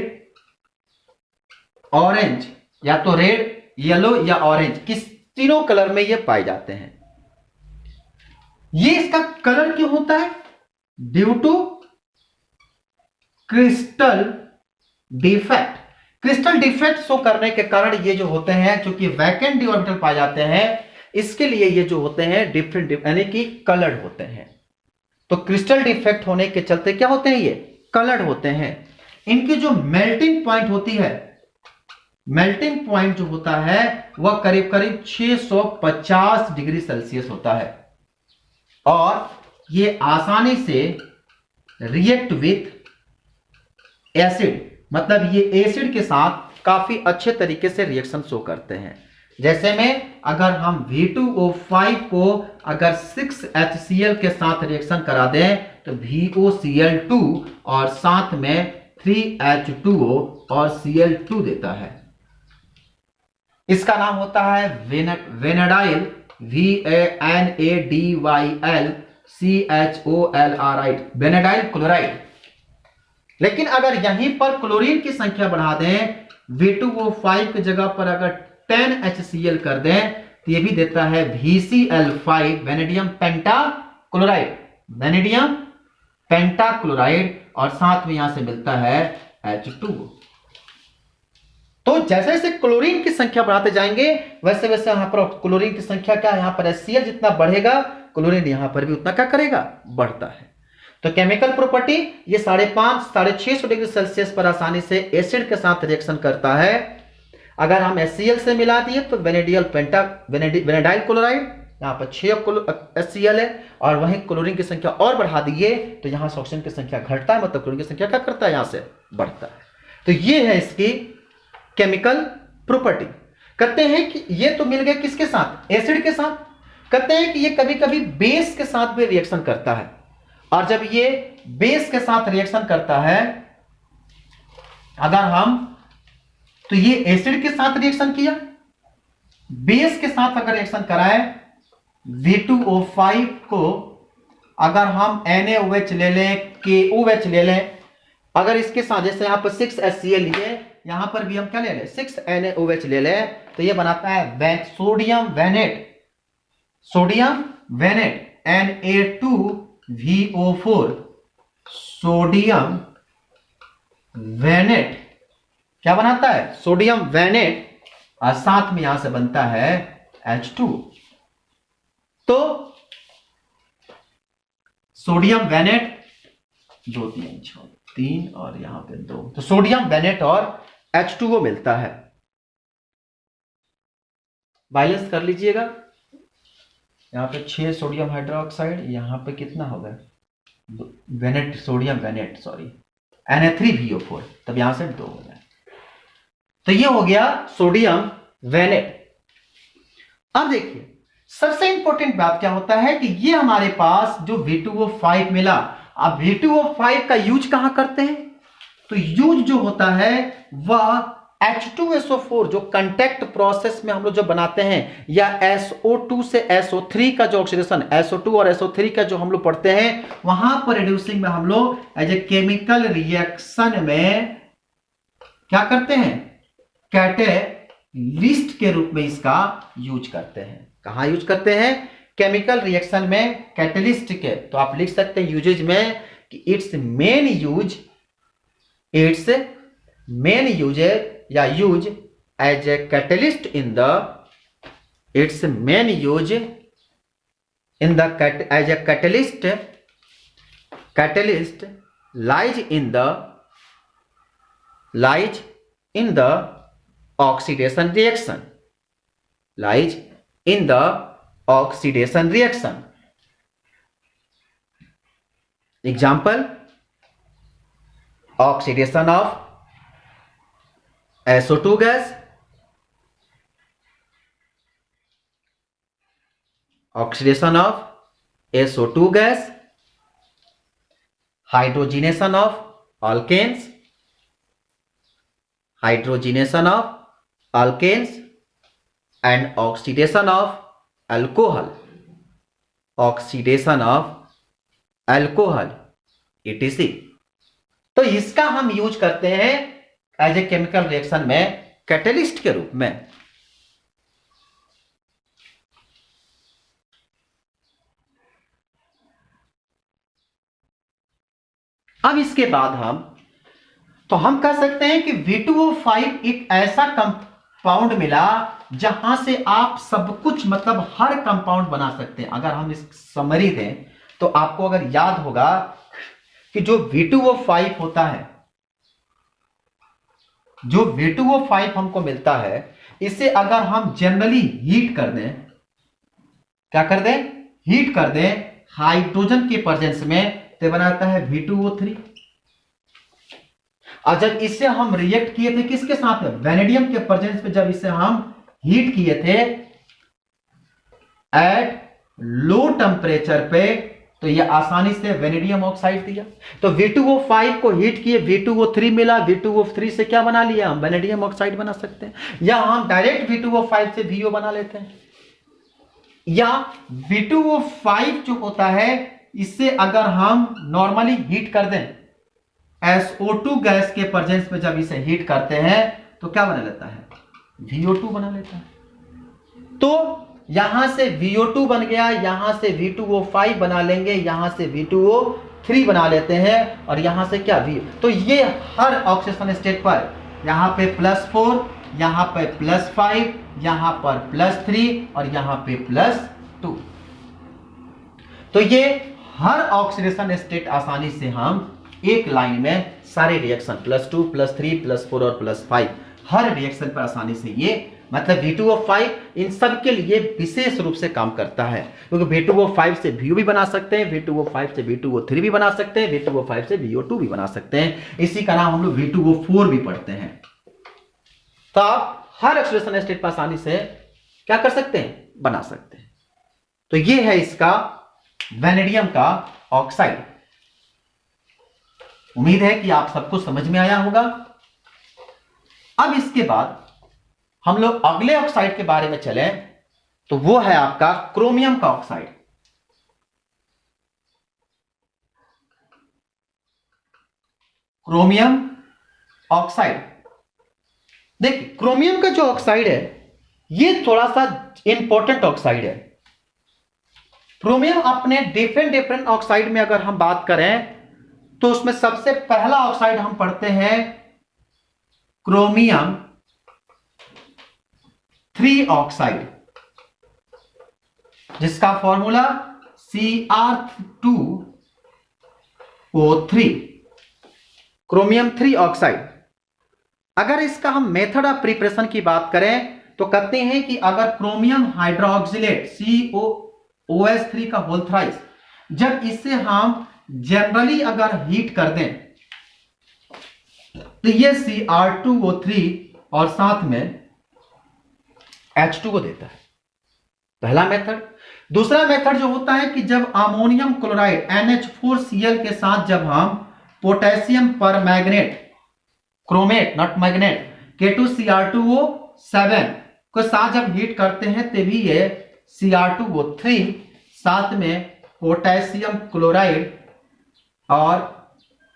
ऑरेंज, या तो रेड, येलो या ऑरेंज, किस तीनों कलर में ये पाए जाते हैं। ये इसका कलर क्यों होता है? Due to crystal defect. Crystal defect show करने के कारण ये जो होते हैं, चूंकि वैकेंट डी ऑर्बिटल पाए जाते हैं, इसके लिए ये जो होते हैं डिफरेंट यानी कि कलर्ड होते हैं। तो क्रिस्टल डिफेक्ट होने के चलते क्या होते हैं? ये कलर्ड होते हैं। इनकी जो मेल्टिंग पॉइंट होती है, मेल्टिंग पॉइंट जो होता है वह करीब करीब 650 डिग्री सेल्सियस होता है और ये आसानी से रिएक्ट विथ एसिड, मतलब ये एसिड के साथ काफी अच्छे तरीके से रिएक्शन शो करते हैं। जैसे में अगर हम V2O5 को अगर 6HCl के साथ रिएक्शन करा दें तो VOCl2 और साथ में 3H2O और Cl2 देता है। इसका नाम होता है वेनेडाइल, VANADYL वेनेडाइल क्लोराइड। लेकिन अगर यहीं पर क्लोरीन की संख्या बढ़ा दें, V2O5 की जगह पर अगर 10HCl कर दें तो यह भी देता है VCl5 vanadium pentachloride, vanadium pentachloride, और साथ में यहां से मिलता है H2O। तो जैसे जैसे क्लोरीन की संख्या बढ़ाते जाएंगे वैसे वैसे यहां पर क्लोरीन की संख्या क्या, यहां पर HCl जितना बढ़ेगा क्लोरीन यहां पर भी उतना क्या करेगा? बढ़ता है। तो केमिकल प्रॉपर्टी ये 550-650 डिग्री सेल्सियस पर आसानी से एसिड के साथ रिएक्शन करता है। अगर हम HCl से मिला दिए तो वेनेडाइल क्लोराइड, यहां पर 6 HCl है, और वहीं क्लोरीन की संख्या और बढ़ा दिए तो यहां से ऑक्सीजन की संख्या घटता है, मतलब क्लोरीन की संख्या क्या करता है? यहां से बढ़ता है। तो ये है इसकी केमिकल प्रॉपर्टी। कहते हैं कि ये तो मिल गया किसके साथ? एसिड के साथ। कहते हैं कि ये कभी कभी बेस के साथ भी रिएक्शन करता है, और जब ये बेस के साथ रिएक्शन करता है, अगर हम तो ये एसिड के साथ रिएक्शन किया, बेस के साथ अगर रिएक्शन कराए V2O5 को, अगर हम NaOH ले लें, KOH ले लें, अगर इसके साथ जैसे यहां पर 6HCl लिए, यहां पर भी हम क्या ले लें 6NaOH ले लें, तो ये बनाता है sodium Bennett, sodium Bennett Na2VO4, sodium Bennett क्या बनाता है, सोडियम वेनेट, और साथ में यहां से बनता है H2। तो सोडियम वेनेट 2 3 6 3 और यहां पे 2, तो सोडियम वेनेट और H2O मिलता है। बैलेंस कर लीजिएगा, यहां पे 6 सोडियम हाइड्रोक्साइड, यहां पे कितना होगा Bennett, sodium Bennett sorry Na3VO4, तब यहां से 2 हो जाए, तो ये हो गया सोडियम वेनेट। अब देखिए सबसे इंपॉर्टेंट बात क्या होता है कि ये हमारे पास जो V2O5 मिला, अब V2O5 का यूज कहां करते हैं, तो यूज जो होता है वह H2SO4 जो कंटैक्ट प्रोसेस में हम लोग जो बनाते हैं, या SO2 से SO3 का जो ऑक्सीडेशन, SO2 और SO3 का जो हम लोग पढ़ते हैं, वहां पर रिड्यूसिंग में हम लोग एज ए केमिकल रिएक्शन में क्या करते हैं, कैटेलिस्ट के रूप में इसका यूज करते हैं। कहां यूज करते हैं, केमिकल रिएक्शन में कैटेलिस्ट के, तो आप लिख सकते हैं यूजेज में कि इट्स मेन यूज या use as a catalyst in the, its main use in the as a catalyst lies in the oxidation reaction, example oxidation of SO2 gas, oxidation of SO2 gas, hydrogenation of alkenes, and oxidation of alcohol etc। तो इसका हम यूज करते हैं एज ए केमिकल रिएक्शन में कैटेलिस्ट के रूप में। अब इसके बाद हम कह सकते हैं कि V2O5 एक ऐसा कंपाउंड मिला जहां से आप सब कुछ, मतलब हर कंपाउंड बना सकते हैं। अगर हम इस समरी दें तो आपको अगर याद होगा कि जो V2O5 होता है, जो V2O5 हमको मिलता है, इसे अगर हम जनरली हीट कर दें, क्या कर दें, हीट कर दें हाइड्रोजन के प्रेजेंस में, तो बनाता है V2O3। और जब इसे हम रिएक्ट किए थे किसके साथ, वेनेडियम के प्रेजेंस में, जब इसे हम हीट किए थे एट लो टेम्परेचर पे, तो ये आसानी से वेनेडियम ऑक्साइड दिया। तो V2O5 को हीट किए, V2O3 मिला, V2O3 से क्या बना लिया, हम वेनेडियम ऑक्साइड बना सकते हैं, या हम डायरेक्ट V2O5 से VO बना लेते हैं, या V2O5 जो होता है इससे अगर हम नॉर्मली हीट कर दें SO2 गैस के प्रेजेंस में, जब इसे हीट करते हैं तो क्या बना लेता है, VO2 बना लेता है। तो यहां से VO2 बन गया, यहां से V2O5 बना लेंगे, यहां से V2O3 बना लेते हैं, और यहां से क्या तो ये हर ऑक्सीडेशन स्टेट पर, यहां पे +4, यहां पे +5, यहां पर +3 और यहां पे +2। तो ये हर ऑक्सीडेशन स्टेट आसानी से हम एक लाइन में सारे रिएक्शन +2, +3, +4 और +5 हर रिएक्शन पर आसानी से, ये मतलब V2O5 इन सब के लिए विशेष रूप से काम करता है, क्योंकि V2O5 से VO भी बना सकते हैं, V2O5 से V2O3 भी बना सकते हैं, V2O5 से VO2 भी बना सकते हैं। इसी का नाम हम लोग V2O4 भी पढ़ते हैं। तो आप हर ऑक्सीडेशन स्टेट पर आसानी से क्या कर सकते हैं, बना सकते हैं। तो ये है इसका वेनेडियम का ऑक्साइड। उम्मीद है कि आप सबको समझ में आया होगा। अब इसके बाद हम लोग अगले ऑक्साइड के बारे में चलें तो वो है आपका क्रोमियम का ऑक्साइड। क्रोमियम ऑक्साइड, देखिए क्रोमियम का जो ऑक्साइड है ये थोड़ा सा इंपॉर्टेंट ऑक्साइड है। क्रोमियम अपने डिफरेंट ऑक्साइड में अगर हम बात करें तो उसमें सबसे पहला ऑक्साइड हम पढ़ते हैं क्रोमियम 3 ऑक्साइड, जिसका फॉर्मूला Cr2O3, क्रोमियम 3 ऑक्साइड। अगर इसका हम मेथड ऑफ प्रिपरेशन की बात करें तो कहते हैं कि अगर क्रोमियम हाइड्रोक्सिलेट COOH3 का होल थ्राइस, जब इसे हम जनरली अगर हीट कर दें तो ये Cr2O3 और साथ में H2O देता है, पहला मेथड। दूसरा मेथड जो होता है कि जब अमोनियम क्लोराइड NH4Cl के साथ जब हम पोटेशियम पर magnet, chromate not magnet, K2Cr2O7 को साथ जब हीट करते हैं तभी ये Cr2O3 साथ में पोटेशियम क्लोराइड और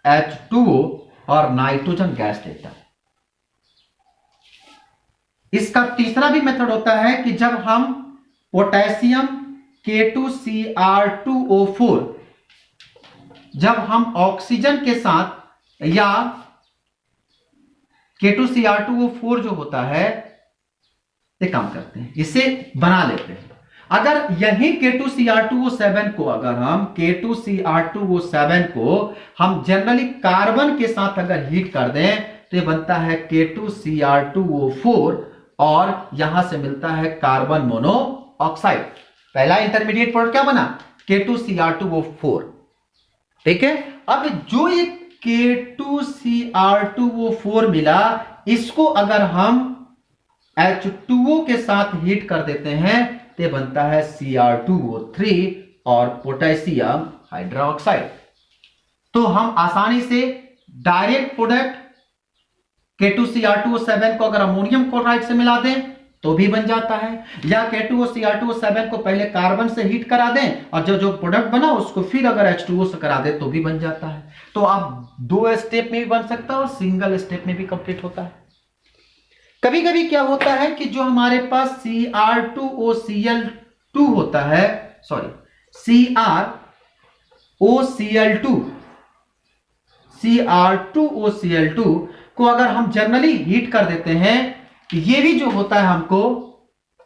H2O और नाइट्रोजन गैस देता है। इसका तीसरा भी मेथड होता है कि जब हम पोटेशियम K2Cr2O4 जब हम ऑक्सीजन के साथ या K2Cr2O4 जो होता है ये काम करते हैं, इसे बना लेते हैं। अगर यही K2Cr2O7 को अगर हम K2Cr2O7 को हम जनरली कार्बन के साथ अगर हीट कर दें तो ये बनता है K2Cr2O4 और यहां से मिलता है कार्बन मोनोऑक्साइड। पहला इंटरमीडिएट प्रोडक्ट क्या बना? K2Cr2O4। ठीक है, अब जो ये K2Cr2O4 मिला, इसको अगर हम H2O के साथ हीट कर देते हैं तो बनता है Cr2O3 और पोटेशियम हाइड्रोक्साइड। तो हम आसानी से डायरेक्ट प्रोडक्ट K2Cr2O7 को अगर अमोनियम क्लोराइड से मिला दें तो भी बन जाता है, या K2Cr2O7 को पहले कार्बन से हीट करा दें और जो प्रोडक्ट बना उसको फिर अगर H2O से करा दें तो भी बन जाता है। तो आप 2 स्टेप में भी बन सकता है और सिंगल स्टेप में भी कंप्लीट होता है। कभी कभी क्या होता है कि जो हमारे पास Cr2OCl2 होता है, सॉरी Cr2OCl2 को अगर हम जनरली हीट कर देते हैं तो ये भी जो होता है हमको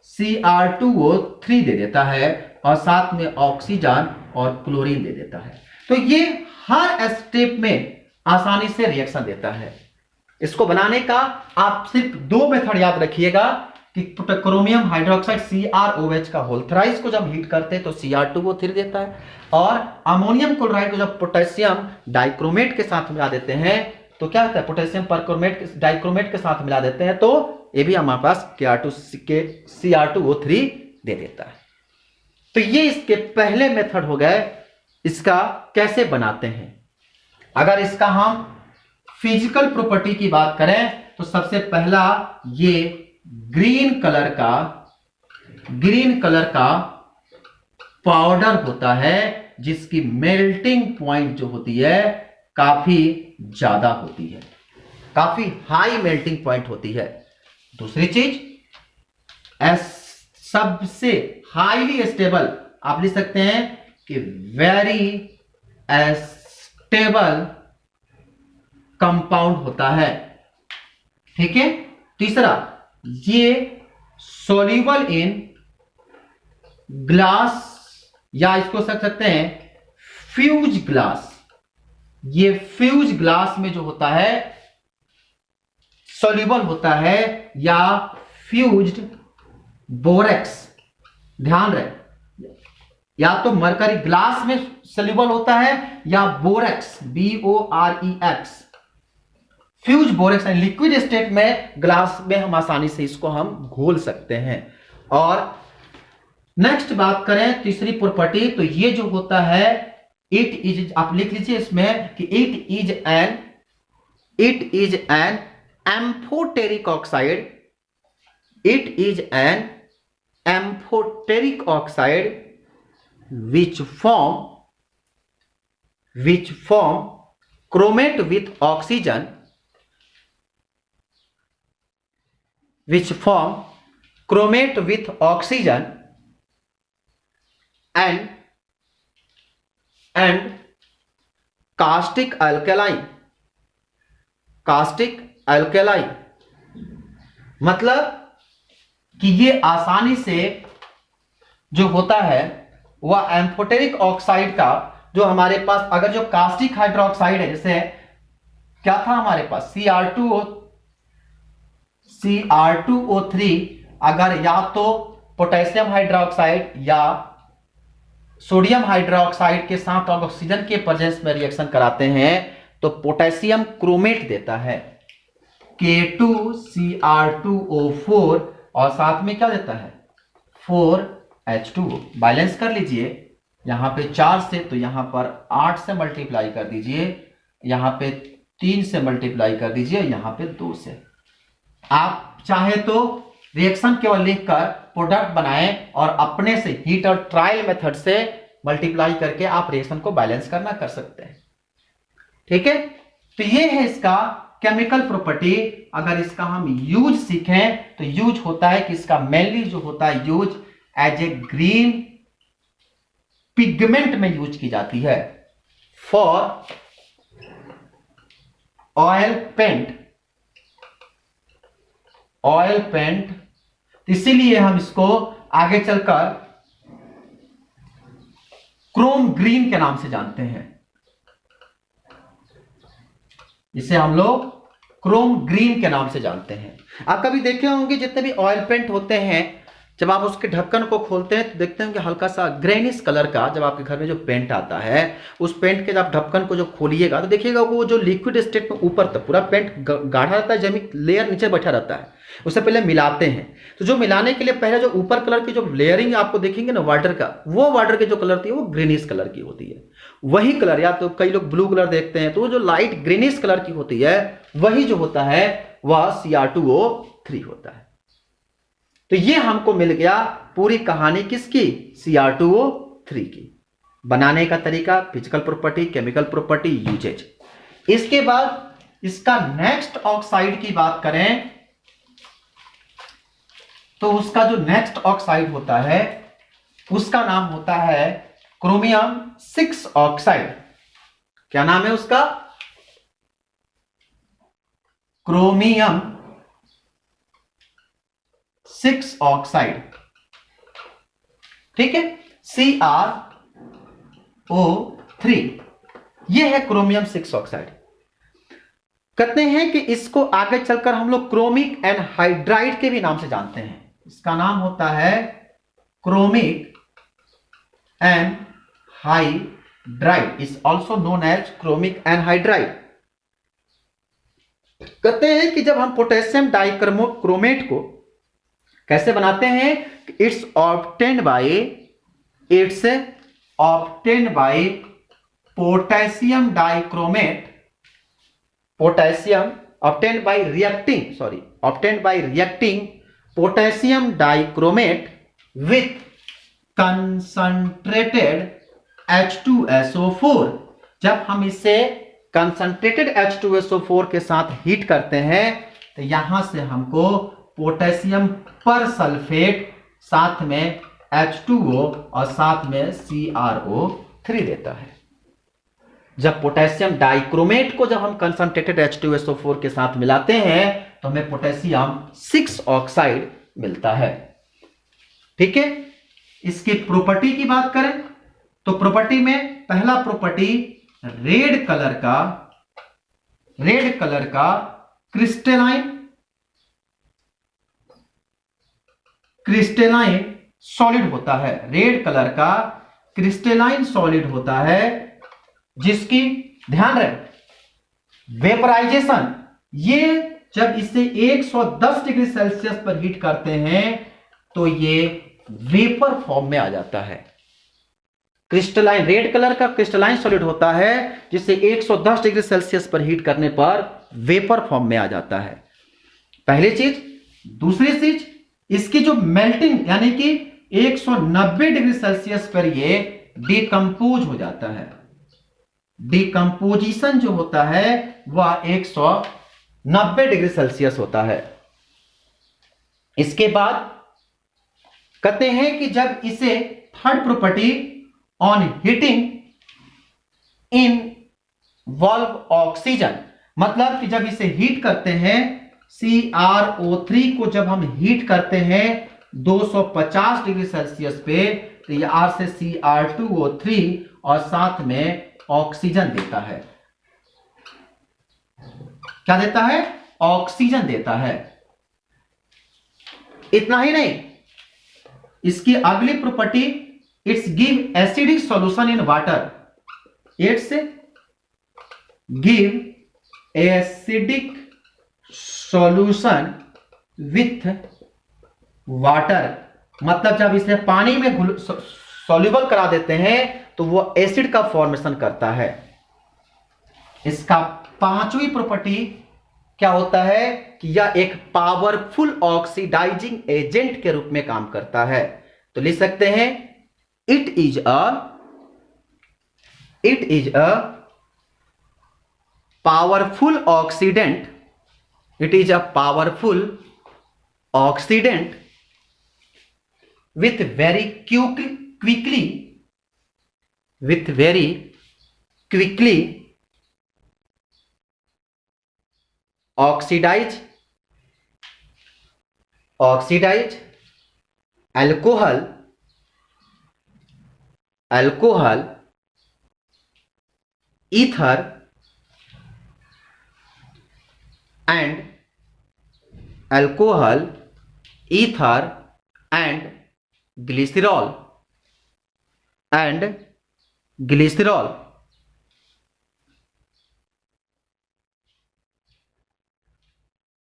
Cr2O3 दे देता है और साथ में ऑक्सीजन और क्लोरीन दे देता है। तो ये हर स्टेप में आसानी से रिएक्शन देता है। इसको बनाने का आप सिर्फ 2 मेथड याद रखिएगा कि क्रोमियम हाइड्रोक्साइड CrOH का होल थ्राइस को जब हीट करते हैं तो Cr2O3 देता है, और अमोनियम क्लोराइड को जब पोटेशियम डाइक्रोमेट के साथ मिला देते हैं तो क्या होता है, पोटेशियम परक्रोमेट डाइक्रोमेट के साथ मिला देते हैं तो ये भी हमारे पास Cr2O3 दे देता है। तो ये इसके पहले मेथड हो गए, इसका कैसे बनाते हैं। अगर इसका हम फिजिकल प्रॉपर्टी की बात करें तो सबसे पहला ये ग्रीन कलर का पाउडर होता है जिसकी मेल्टिंग पॉइंट जो होती है काफी ज्यादा होती है, काफी हाई मेल्टिंग पॉइंट होती है। दूसरी चीज सबसे हाईली स्टेबल, आप लिख सकते हैं कि वेरी स्टेबल कंपाउंड होता है। ठीक है, तीसरा ये सोल्यूबल इन ग्लास, या इसको सकते हैं फ्यूज ग्लास। ये फ्यूज ग्लास में जो होता है सोल्यूबल होता है, या फ्यूज्ड बोरेक्स, ध्यान रहे, या तो मरकरी ग्लास में सोल्यूबल होता है या borax BOREX, fuse borax liquid state में ग्लास में हम आसानी से इसको हम घोल सकते हैं। और नेक्स्ट बात करें तीसरी प्रॉपर्टी, तो ये जो होता है इट इज, आप लिख लीजिए इसमें कि it is an amphoteric oxide, it is an amphoteric oxide which form chromate with oxygen, which form chromate with oxygen and caustic alkali, caustic alkali मतलब कि ये आसानी से जो होता है वह एम्फोटेरिक ऑक्साइड का, जो हमारे पास अगर जो कास्टिक हाइड्रोक्साइड है, जैसे क्या था हमारे पास Cr2O3, अगर या तो पोटेशियम हाइड्रोक्साइड या सोडियम हाइड्रोक्साइड के साथ ऑक्सीजन के प्रेजेंस में रिएक्शन कराते हैं तो पोटेशियम क्रोमेट देता है K2Cr2O4 और साथ में क्या देता है 4H2O। बैलेंस कर लीजिए, यहां पे 4 से तो यहां पर 8 से मल्टीप्लाई कर दीजिए, यहां पे 3 से मल्टीप्लाई कर दीजिए, यहां पे 2 से। आप चाहे तो रिएक्शन केवल लिखकर प्रोडक्ट बनाएं और अपने से हीट और ट्रायल मेथड से मल्टीप्लाई करके आप रिएक्शन को बैलेंस करना कर सकते हैं। ठीक है, तो ये है इसका केमिकल प्रॉपर्टी। अगर इसका हम यूज सीखें तो यूज होता है कि इसका मेनली जो होता है use as a green pigment में यूज की जाती है फॉर ऑयल पेंट। इसीलिए हम इसको आगे चलकर क्रोम ग्रीन के नाम से जानते हैं। इसे हम लोग क्रोम ग्रीन के नाम से जानते हैं। आप कभी देखे होंगे जितने भी ऑयल पेंट होते हैं, जब आप उसके ढक्कन को खोलते हैं तो देखते हैं कि हल्का सा ग्रेनिश कलर का जब आपके घर में जो पेंट आता है, उस पेंट के जब ढक्कन को जो खोलिएगा तो देखिएगा वो जो लिक्विड स्टेट में ऊपर तक पूरा पेंट गाढ़ा रहता है, जमीन लेयर नीचे बैठा रहता है। उससे पहले मिलाते हैं तो जो मिलाने के लिए पहले जो ऊपर कलर की जो लेयरिंग आपको देखेंगे ना वाटर का, वो वाटर की जो कलर थी वो ग्रीनिश कलर की होती है। वही कलर, या तो कई लोग ब्लू कलर देखते हैं तो वो जो लाइट ग्रीनिश कलर की होती है वही जो होता है वह Cr2O3 होता है। तो ये हमको मिल गया पूरी कहानी किसकी, Cr2O3 की। बनाने का तरीका, physical property, chemical property, uses. इसके बाद इसका नेक्स्ट ऑक्साइड की बात करें तो उसका जो नेक्स्ट ऑक्साइड होता है उसका नाम होता है क्रोमियम 6 ऑक्साइड। क्या नाम है उसका, क्रोमियम 6 ऑक्साइड। ठीक है, Cr2O3 ये है क्रोमियम 6 ऑक्साइड। कहते हैं कि इसको आगे चलकर हम लोग क्रोमिक एनहाइड्राइड के भी नाम से जानते हैं। इसका नाम होता है chromic anhydride, is also known as chromic anhydride. कहते हैं कि जब हम पोटेशियम डाइक्रोमेट को कैसे बनाते हैं, it's obtained by potassium dichromate, obtained by reacting potassium dichromate with concentrated H2SO4। जब हम इसे concentrated H2SO4 के साथ हीट करते हैं तो यहां से हमको पोटेशियम पर सल्फेट साथ में H2O और साथ में CrO3 देता है। जब पोटेशियम डाइक्रोमेट को जब हम कंसंट्रेटेड H2SO4 के साथ मिलाते हैं तो हमें पोटेशियम 6 ऑक्साइड मिलता है। ठीक है, इसकी प्रॉपर्टी की बात करें तो प्रॉपर्टी में पहला प्रॉपर्टी रेड कलर का क्रिस्टेलाइन सॉलिड होता है। रेड कलर का क्रिस्टेलाइन सॉलिड होता है जिसकी, ध्यान रहे, वेपराइजेशन, ये जब इसे 110 डिग्री सेल्सियस पर हीट करते हैं तो ये वेपर फॉर्म में आ जाता है। क्रिस्टलाइन, रेड कलर का क्रिस्टलाइन सॉलिड होता है जिसे 110 डिग्री सेल्सियस पर हीट करने पर वेपर फॉर्म में आ जाता है। पहली चीज। दूसरी चीज, इसकी जो मेल्टिंग यानी कि 190 डिग्री सेल्सियस पर ये डिकम्पोज हो जाता है। डिकम्पोजिशन जो होता है वह 190 डिग्री सेल्सियस होता है। इसके बाद कहते हैं कि जब इसे third property on heating in valve oxygen, मतलब कि जब इसे हीट करते हैं CrO3 को जब हम हीट करते हैं 250 डिग्री सेल्सियस पे, तो ये R से Cr2O3 और साथ में ऑक्सीजन देता है। क्या देता है? ऑक्सीजन देता है। इतना ही नहीं, इसकी अगली property, it's give acidic solution in water. It's give acidic solution with water, मतलब जब इसे पानी में सॉल्युबल करा देते हैं तो वो एसिड का फॉर्मेशन करता है। इसका पांचवी प्रॉपर्टी क्या होता है कि यह एक पावरफुल ऑक्सीडाइजिंग एजेंट के रूप में काम करता है। तो लिख सकते हैं it is a powerful oxidant, it is a powerful oxidant with very quickly oxidize alcohol, ether and alcohol, ether and glycerol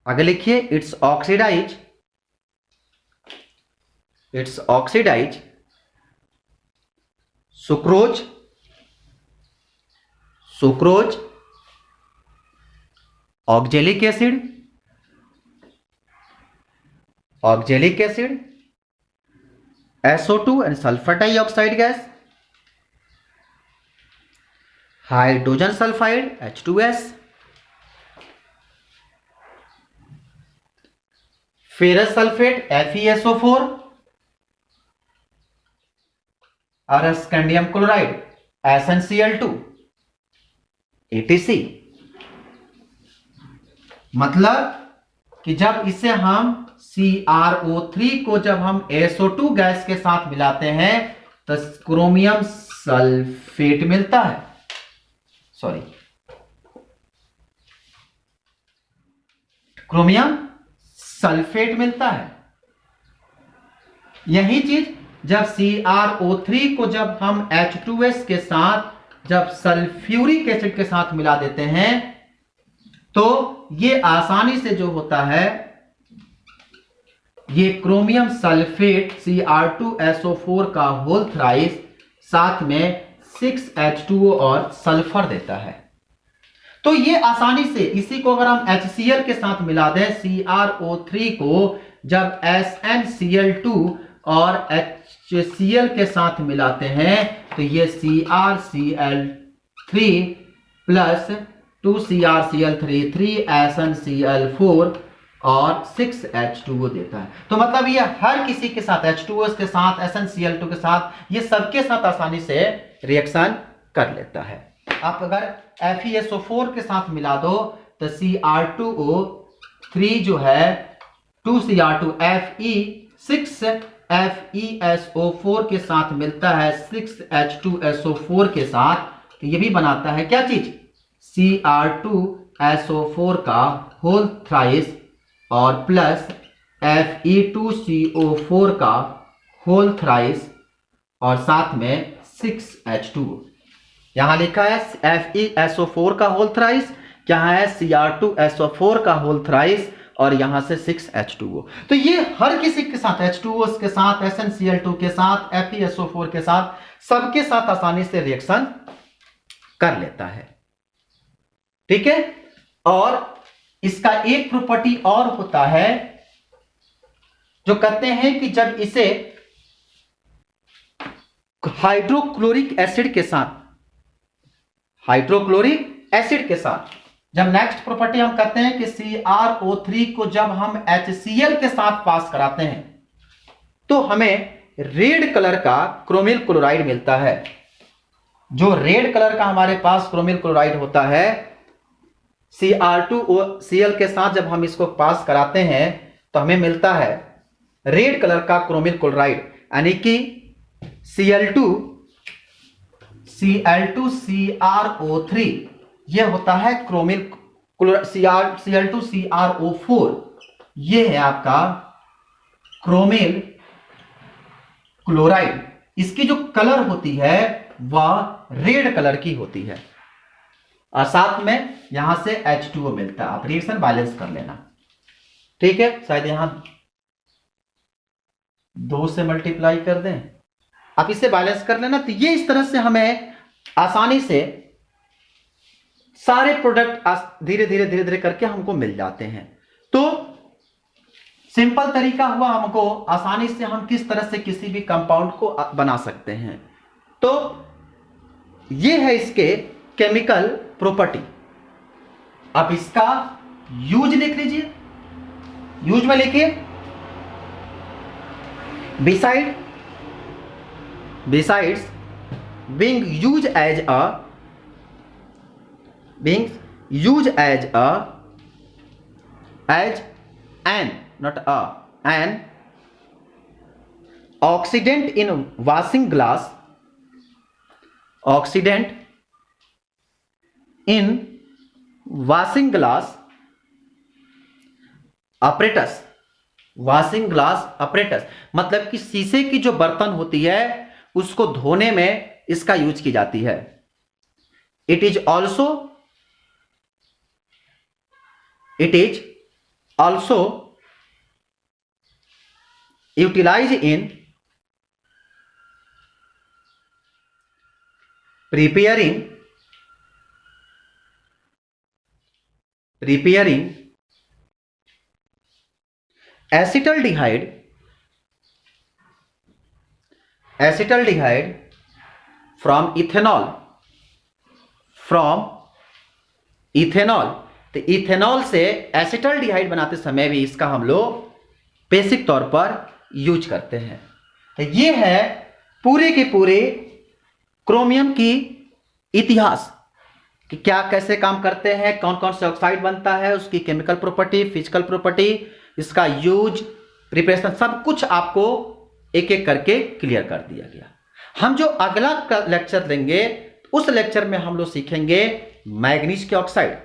आगे लिखिए its oxidize sucrose, oxalic acid, SO2 and sulfur dioxide gas, hydrogen sulfide H2S, ferrous sulfate FeSO4 और स्कैंडियम क्लोराइड SnCl2 etc। मतलब कि जब इसे हम CrO3 को जब हम SO2 गैस के साथ मिलाते हैं तो क्रोमियम सल्फेट मिलता है, क्रोमियम सल्फेट मिलता है। यही चीज जब CrO3 को जब हम H2S के साथ जब सल्फ्यूरिक एसिड के साथ मिला देते हैं तो ये आसानी से जो होता है ये क्रोमियम सल्फेट Cr2SO4 का होल थ्राइस साथ में 6H2O और सल्फर देता है। तो ये आसानी से इसी को अगर हम HCl के साथ मिला दें, CrO3 को जब SnCl2 और HCl के साथ मिलाते हैं तो ये CrCl3 प्लस 2CrCl3 3SnCl4 और 6H2O देता है। तो मतलब ये हर किसी के साथ H2O के साथ SnCl2 के साथ ये सबके साथ आसानी से रिएक्शन कर लेता है। आप अगर FeSO4 के साथ मिला दो तो Cr2O3 जो है 2Cr2 Fe 6FeSO4 के साथ मिलता है 6H2SO4 के साथ, तो ये भी बनाता है क्या चीज Cr2SO4 का होल थ्राइस और प्लस Fe2CO4 का होल थ्राइस और साथ में 6H2O। यहां लिखा है FeSO4 का होल थ्राइस, यहां है Cr2SO4 का होल थ्राइस और यहां से 6H2O। तो ये हर किसी के साथ H2O के साथ SnCl2 के साथ FeSO4 के साथ सबके साथ आसानी से रिएक्शन कर लेता है। ठीक है। और इसका एक प्रॉपर्टी और होता है जो कहते हैं कि जब इसे हाइड्रोक्लोरिक एसिड के साथ जब नेक्स्ट प्रॉपर्टी हम कहते हैं कि CrO3 को जब हम HCl के साथ पास कराते हैं तो हमें रेड कलर का क्रोमिल क्लोराइड मिलता है। जो रेड कलर का हमारे पास क्रोमिल क्लोराइड होता है Cr2Cl के साथ जब हम इसको पास कराते हैं तो हमें मिलता है रेड कलर का क्रोमिल क्लोराइड, यानी कि Cl2CrO3 यह होता है क्रोमिल Cl2CrO4 यह है आपका क्रोमिल क्लोराइड। इसकी जो कलर होती है वह रेड कलर की होती है और साथ में यहां से H2O मिलता है। आप रिएक्शन बैलेंस कर लेना, ठीक है। शायद यहां 2 से मल्टीप्लाई कर दें, आप इसे बैलेंस कर लेना। तो ये इस तरह से हमें आसानी से सारे प्रोडक्ट धीरे धीरे करके हमको मिल जाते हैं। तो सिंपल तरीका हुआ हमको आसानी से हम किस तरह से किसी भी कंपाउंड को बना सकते हैं। तो ये है इसके केमिकल प्रॉपर्टी। अब इसका यूज लिख लीजिए, यूज में लिखिए besides being used as an oxidant in washing glass apparatus, मतलब कि शीशे की जो बर्तन होती है उसको धोने में इसका यूज की जाती है। It is also utilize in preparing acetaldehyde from ethanol। तो इथेनॉल से एसिटल्डिहाइड बनाते समय भी इसका हम लोग बेसिक तौर पर यूज करते हैं। तो ये है पूरे के पूरे क्रोमियम की इतिहास कि क्या कैसे काम करते हैं, कौन कौन से ऑक्साइड बनता है, उसकी केमिकल प्रॉपर्टी, फिजिकल प्रॉपर्टी, इसका यूज, प्रिपरेशन, सब कुछ आपको एक एक करके क्लियर कर दिया गया। हम जो अगला लेक्चर लेंगे उस लेक्चर में हम लोग सीखेंगे मैग्नीज के ऑक्साइड।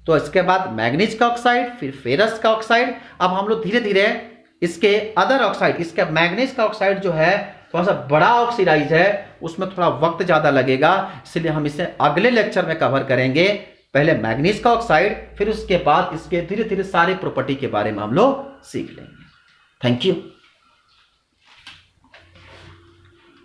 तो इसके बाद मैग्नीज का ऑक्साइड, फिर फेरस का ऑक्साइड। अब हम लोग धीरे धीरे इसके अदर ऑक्साइड, इसके मैग्नीज का ऑक्साइड जो है थोड़ा सा बड़ा ऑक्सीडाइज है, उसमें थोड़ा वक्त ज्यादा लगेगा, इसलिए हम इसे अगले लेक्चर में कवर करेंगे। पहले मैग्नीज का ऑक्साइड, फिर उसके बाद इसके धीरे धीरे सारे प्रॉपर्टी के बारे में हम लोग सीख लेंगे। Thank you.